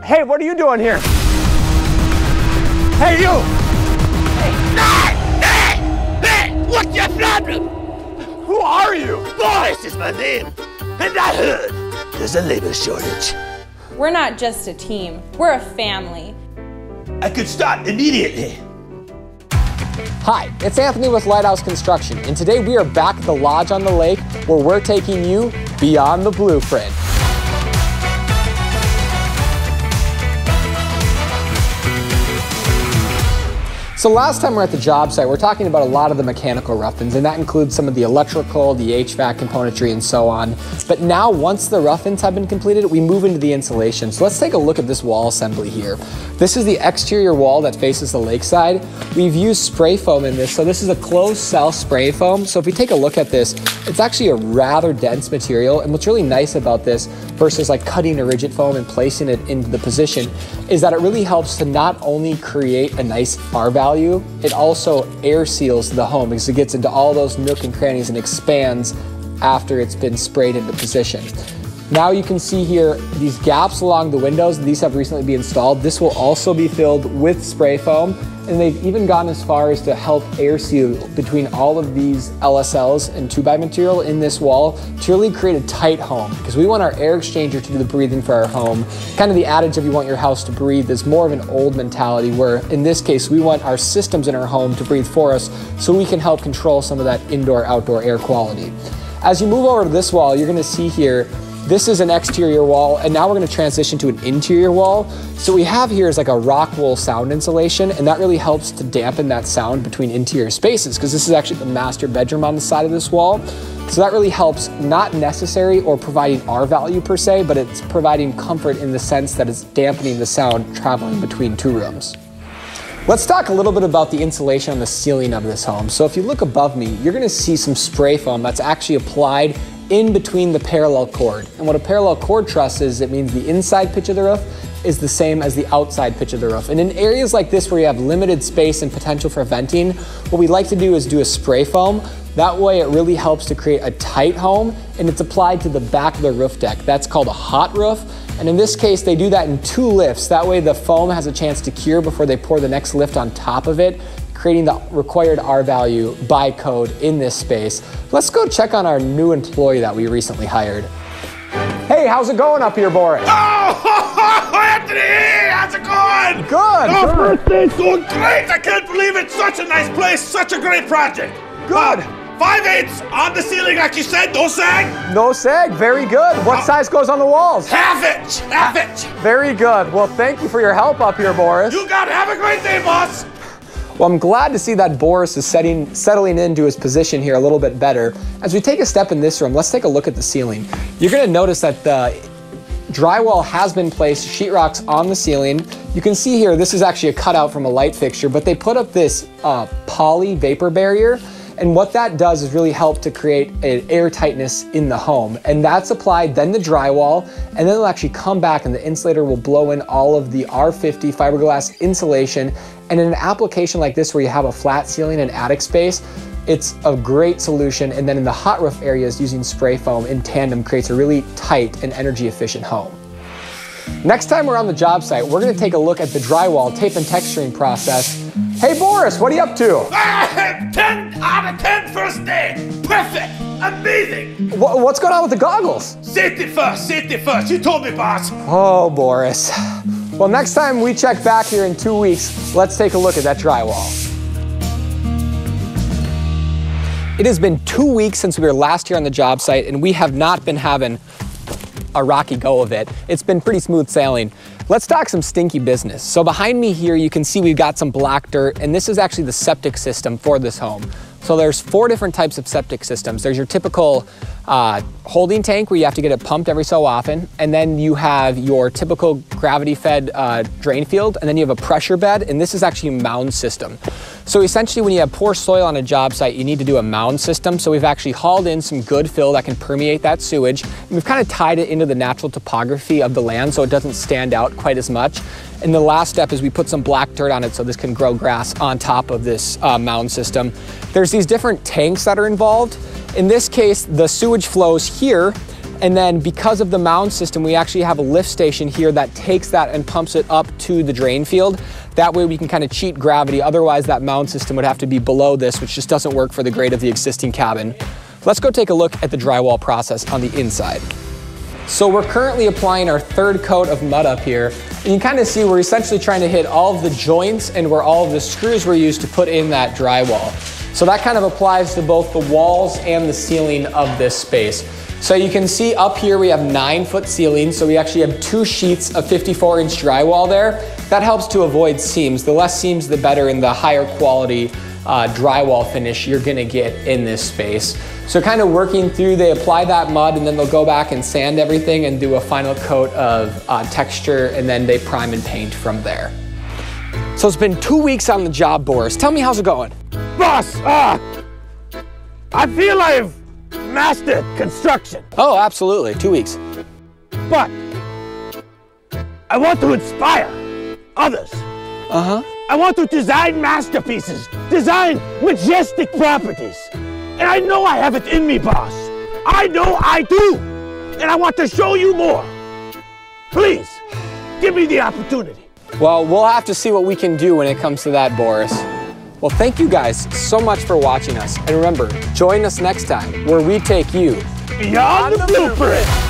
Hey, what are you doing here? Hey, you! Hey! What's your problem? Who are you? Boris is my name. And I heard there's a labor shortage. We're not just a team, we're a family. I could start immediately. Hi, it's Anthony with Lighthouse Construction, and today we are back at the Lodge on the Lake where we're taking you beyond the blueprint. So last time we're at the job site, we're talking about a lot of the mechanical rough-ins, and that includes some of the electrical, the HVAC componentry, and so on. But now, once the rough-ins have been completed, we move into the insulation. So let's take a look at this wall assembly here. This is the exterior wall that faces the lakeside. We've used spray foam in this, so this is a closed cell spray foam. So if we take a look at this, it's actually a rather dense material, and what's really nice about this versus like cutting a rigid foam and placing it into the position is that it really helps to not only create a nice R value, it also air seals the home because it gets into all those nook and crannies and expands after it's been sprayed into position. Now you can see here these gaps along the windows. These have recently been installed. This will also be filled with spray foam, and they've even gone as far as to help air seal between all of these LSLs and 2x material in this wall to really create a tight home, because we want our air exchanger to do the breathing for our home. Kind of the adage of you want your house to breathe is more of an old mentality, where in this case we want our systems in our home to breathe for us so we can help control some of that indoor-outdoor air quality. As you move over to this wall, you're going to see here this is an exterior wall, and now we're going to transition to an interior wall. So what we have here is like a rock wool sound insulation, and that really helps to dampen that sound between interior spaces, because this is actually the master bedroom on the side of this wall. So that really helps, not necessary or providing R value per se, but it's providing comfort in the sense that it's dampening the sound traveling between two rooms. Let's talk a little bit about the insulation on the ceiling of this home. So if you look above me, you're going to see some spray foam that's actually applied in between the parallel cord. And what a parallel cord truss is, it means the inside pitch of the roof is the same as the outside pitch of the roof. And in areas like this where you have limited space and potential for venting, what we like to do is do a spray foam. That way it really helps to create a tight home, and it's applied to the back of the roof deck. That's called a hot roof. And in this case, they do that in 2 lifts. That way the foam has a chance to cure before they pour the next lift on top of it, creating the required R value by code in this space. Let's go check on our new employee that we recently hired. Hey, how's it going up here, Boris? Oh, Anthony, how's it going? Good. Oh, first day's going great. I can't believe it's such a nice place, such a great project. Good. 5/8 on the ceiling, like you said, no sag? No sag, very good. What size goes on the walls? Half inch. Very good. Well, thank you for your help up here, Boris. You got it. Have a great day, boss. Well, I'm glad to see that Boris is settling into his position here a little bit better. As we take a step in this room, let's take a look at the ceiling. You're going to notice that the drywall has been placed, sheetrock's on the ceiling. You can see here, this is actually a cutout from a light fixture, but they put up this poly vapor barrier. And what that does is really help to create an air tightness in the home. And that's applied, then the drywall, and then it'll actually come back and the insulator will blow in all of the R50 fiberglass insulation. And in an application like this where you have a flat ceiling and attic space, it's a great solution. And then in the hot roof areas, using spray foam in tandem creates a really tight and energy efficient home. Next time we're on the job site, we're going to take a look at the drywall tape and texturing process. Hey Boris, what are you up to? 10 out of 10 first day. Perfect. Amazing. What's going on with the goggles? Safety first. You told me, boss. Oh, Boris. Well, next time we check back here in 2 weeks, let's take a look at that drywall. It has been 2 weeks since we were last here on the job site, and we have not been having a rocky go of it. It's been pretty smooth sailing. Let's talk some stinky business. So behind me here, you can see we've got some black dirt, and this is actually the septic system for this home. So there's 4 different types of septic systems. There's your typical holding tank where you have to get it pumped every so often, and then you have your typical gravity-fed drain field, and then you have a pressure bed, and this is actually a mound system. So essentially when you have poor soil on a job site, you need to do a mound system. So we've actually hauled in some good fill that can permeate that sewage, and we've kind of tied it into the natural topography of the land so it doesn't stand out quite as much. And the last step is we put some black dirt on it so this can grow grass on top of this mound system. There's these different tanks that are involved. In this case, the sewage flows here, And then because of the mound system, we actually have a lift station here that takes that and pumps it up to the drain field. That way we can kind of cheat gravity. Otherwise that mound system would have to be below this, which just doesn't work for the grade of the existing cabin. Let's go take a look at the drywall process on the inside. So we're currently applying our third coat of mud up here. And you can kind of see we're essentially trying to hit all of the joints and where all of the screws were used to put in that drywall. So that kind of applies to both the walls and the ceiling of this space. So you can see up here we have 9-foot ceilings, so we actually have 2 sheets of 54-inch drywall there. That helps to avoid seams. The less seams, the better, and the higher quality drywall finish you're gonna get in this space. So kind of working through, they apply that mud and then they'll go back and sand everything and do a final coat of texture, and then they prime and paint from there. So it's been 2 weeks on the job, Boris. Tell me, how's it going? Boss, I feel I've mastered construction. Oh, absolutely, 2 weeks. But I want to inspire others. I want to design masterpieces, design majestic properties. And I know I have it in me, boss. I know I do. And I want to show you more. Please, give me the opportunity. Well, we'll have to see what we can do when it comes to that, Boris. Well, thank you guys so much for watching us. And remember, join us next time where we take you Beyond the blueprint.